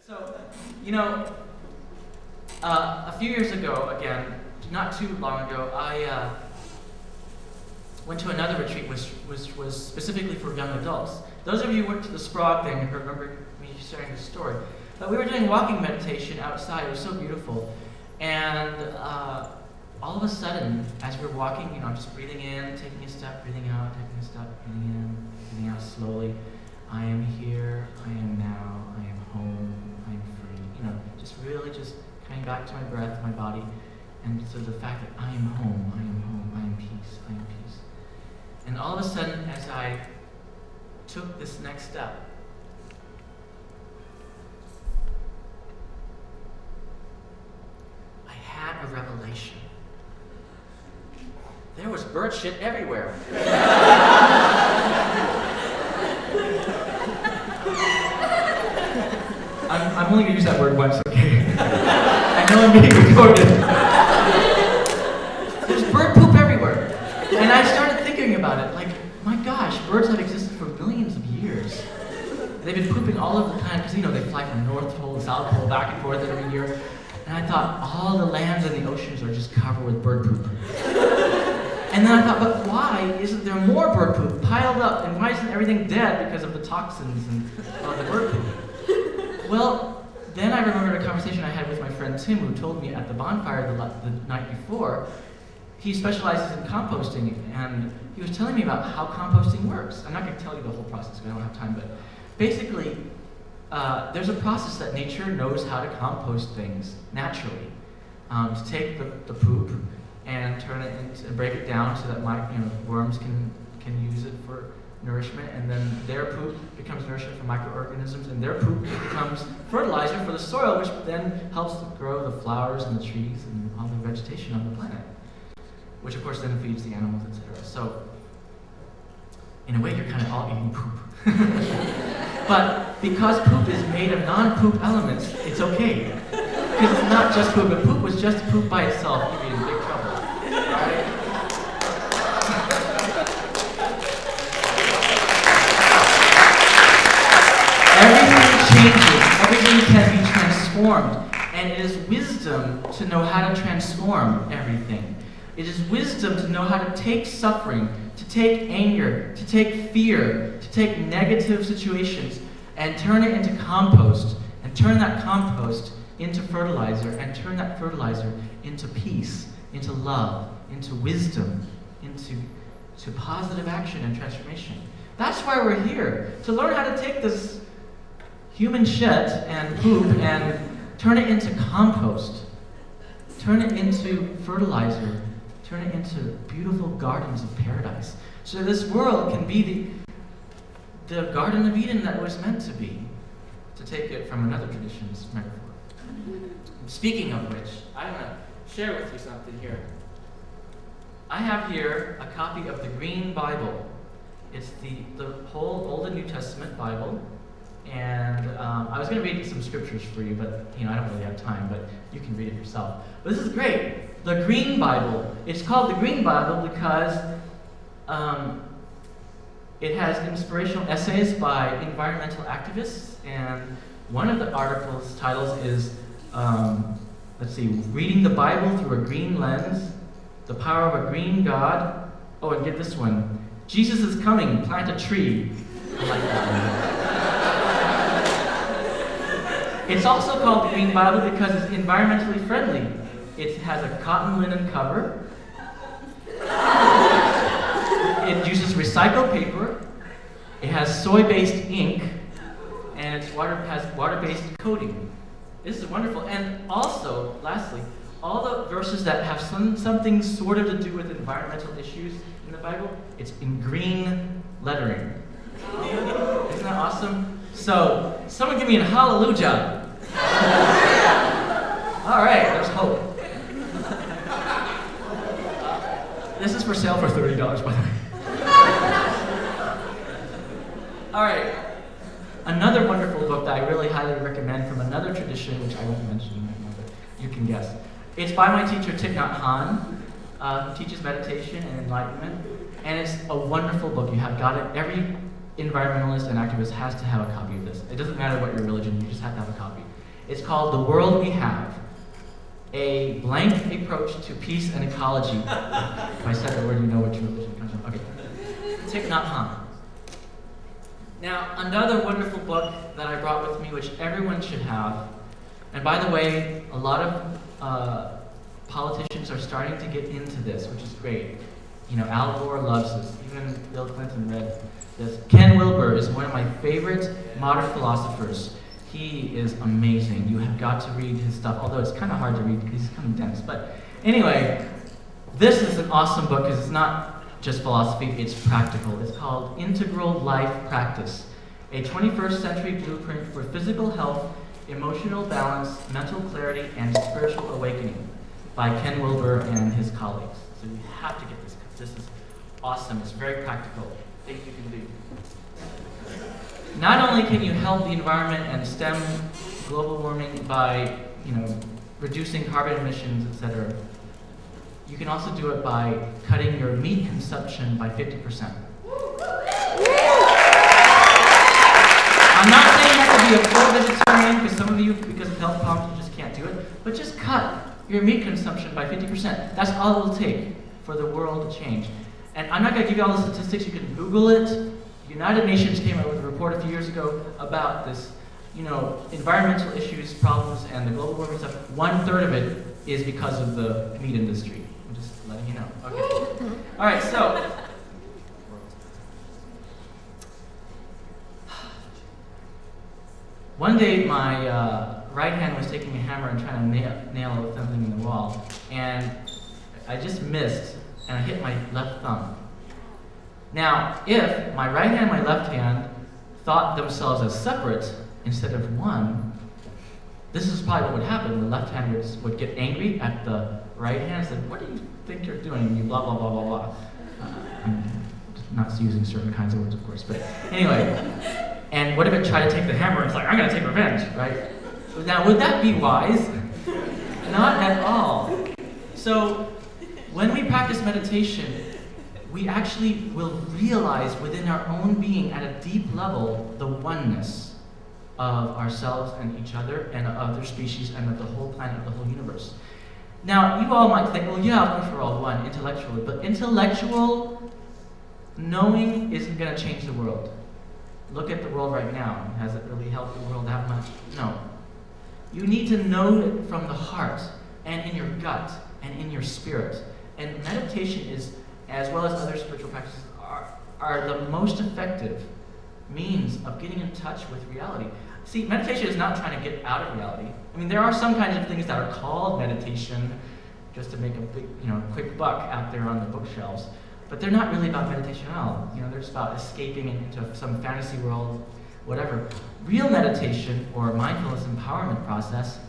So, you know, a few years ago, again, not too long ago, I went to another retreat which was specifically for young adults. Those of you who went to the Sprague thing remember me sharing this story. But we were doing walking meditation outside. It was so beautiful. And all of a sudden, as we were walking, you know, I'm just breathing in, taking a step, breathing out, taking a step, breathing in, breathing out slowly. I am here, I am now, I am home, I am free. You know, just really just coming back to my breath, my body, and so the fact that I am home, I am home, I am peace, I am peace. And all of a sudden, as I took this next step, I had a revelation. There was bird shit everywhere. I'm only going to use that word once, okay? I know I'm being recorded. There's bird poop everywhere. And I started thinking about it, like, my gosh, birds have existed for millions of years. They've been pooping all over the planet, because, you know, they fly from the North Pole to South Pole, back and forth every year. And I thought, all the lands and the oceans are just covered with bird poop. And then I thought, but why isn't there more bird poop piled up? And why isn't everything dead because of the toxins and the bird poop? Well, then I remembered a conversation I had with my friend Tim, who told me at the bonfire the night before, he specializes in composting, and he was telling me about how composting works. I'm not going to tell you the whole process because I don't have time, but basically, there's a process that nature knows how to compost things naturally. To take the poop and turn it into, and break it down so that worms can use it for nourishment, and then their poop becomes nourishment for microorganisms, and their poop becomes fertilizer for the soil, which then helps to grow the flowers and the trees and all the vegetation on the planet, which of course then feeds the animals, etc. So, in a way, you're kind of all eating poop. But because poop is made of non-poop elements, it's okay. Because it's not just poop. If poop was just poop by itself, you'd be in big trouble. Right? Everything changes. Everything can be transformed. And it is wisdom to know how to transform everything. It is wisdom to know how to take suffering, to take anger, to take fear, to take negative situations and turn it into compost, and turn that compost into fertilizer, and turn that fertilizer into peace, into love, into wisdom, into positive action and transformation. That's why we're here, to learn how to take this human shit and poop and turn it into compost, turn it into fertilizer, turn it into beautiful gardens of paradise. So this world can be the Garden of Eden that it was meant to be, to take it from another tradition's metaphor. Speaking of which, I want to share with you something here. I have here a copy of the Green Bible. It's the whole Old and New Testament Bible, and I was going to read some scriptures for you, but I don't really have time, but you can read it yourself. But this is great. The Green Bible. It's called the Green Bible because it has inspirational essays by environmental activists, and one of the articles' titles is, Reading the Bible Through a Green Lens, The Power of a Green God. Oh, and get this one. Jesus is Coming, Plant a Tree. I like that one. It's also called the Green Bible because it's environmentally friendly. It has a cotton linen cover. It uses recycled paper. It has soy-based ink, and it has water-based coating. This is wonderful. And also, lastly, all the verses that have something sort of to do with environmental issues in the Bible, it's in green lettering. Isn't that awesome? So, someone give me a hallelujah. All right, there's hope. This is for sale for $30, by the way. All right. Another wonderful book that I really highly recommend from another tradition, which I won't mention right now, but you can guess. It's by my teacher, Thich Nhat Hanh, who teaches meditation and enlightenment. And it's a wonderful book. You have got it. Every environmentalist and activist has to have a copy of this. It doesn't matter what your religion, you just have to have a copy. It's called The World We Have, a blank approach to peace and ecology. If I said the word, you know which religion it comes from. Okay. Thich Nhat Hanh. Now, another wonderful book that I brought with me, which everyone should have, and by the way, a lot of politicians are starting to get into this, which is great. You know, Al Gore loves this. Even Bill Clinton read this. Ken Wilber is one of my favorite modern philosophers. He is amazing. You have got to read his stuff, although it's kind of hard to read because he's kind of dense. But anyway, this is an awesome book because it's not just philosophy, it's practical. It's called Integral Life Practice, a 21st century blueprint for physical health, emotional balance, mental clarity, and spiritual awakening by Ken Wilber and his colleagues. So you have to get this. This is awesome. It's very practical. Things you can do. Not only can you help the environment and stem global warming by, reducing carbon emissions, etc., you can also do it by cutting your meat consumption by 50%. I'm not saying you have to be a full vegetarian, because some of you, because of health problems, you just can't do it, but just cut your meat consumption by 50%. That's all it'll take for the world to change. And I'm not going to give you all the statistics. You can Google it. The United Nations came out with a report a few years ago about this, environmental issues, problems, and the global warming stuff. 1/3 of it is because of the meat industry. I'm just letting you know. Okay. All right, so. One day, my right hand was taking a hammer and trying to nail something in the wall, and I just missed, and I hit my left thumb. Now, if my right hand and my left hand thought themselves as separate instead of one, this is probably what would happen. The left hand would get angry at the right hand and say, "What do you think you're doing?" And you blah, blah, blah, blah, blah. I'm not using certain kinds of words, of course, but anyway. And what if it tried to take the hammer? It's like, I'm going to take revenge, right? Now, would that be wise? Not at all. So, when we practice meditation, we actually will realize within our own being at a deep level the oneness of ourselves and each other and of other species and of the whole planet, of the whole universe. Now, you all might think, well, yeah, of course we're all one intellectually, but intellectual knowing isn't going to change the world. Look at the world right now. Has it really helped the world that much? No. You need to know it from the heart and in your gut and in your spirit. And meditation is, as well as other spiritual practices, are the most effective means of getting in touch with reality. See, meditation is not trying to get out of reality. I mean, there are some kinds of things that are called meditation just to make a big, quick buck out there on the bookshelves. But they're not really about meditation at all. They're just about escaping into some fantasy world, whatever. Real meditation, or mindfulness empowerment process,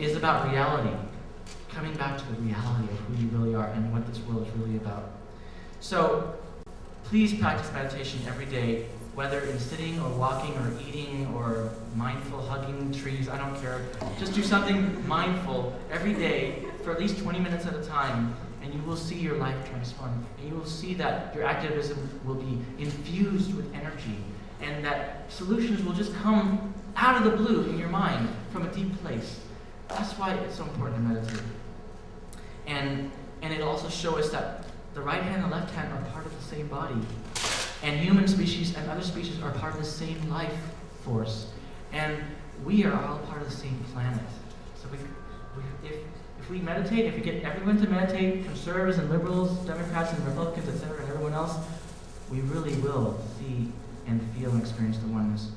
is about reality. Coming back to the reality of who you really are and what this world is really about. So, please practice meditation every day, whether in sitting or walking or eating or mindful hugging trees, I don't care. Just do something mindful every day for at least 20 minutes at a time, and you will see your life transform. And you will see that your activism will be infused with energy, and that solutions will just come out of the blue in your mind from a deep place. That's why it's so important to meditate. And it'll also show us that the right hand and left hand are part of the same body. And human species and other species are part of the same life force. And we are all part of the same planet. So if we meditate, if we get everyone to meditate, conservatives and liberals, Democrats and Republicans, etc., and everyone else, we really will see and feel and experience the oneness.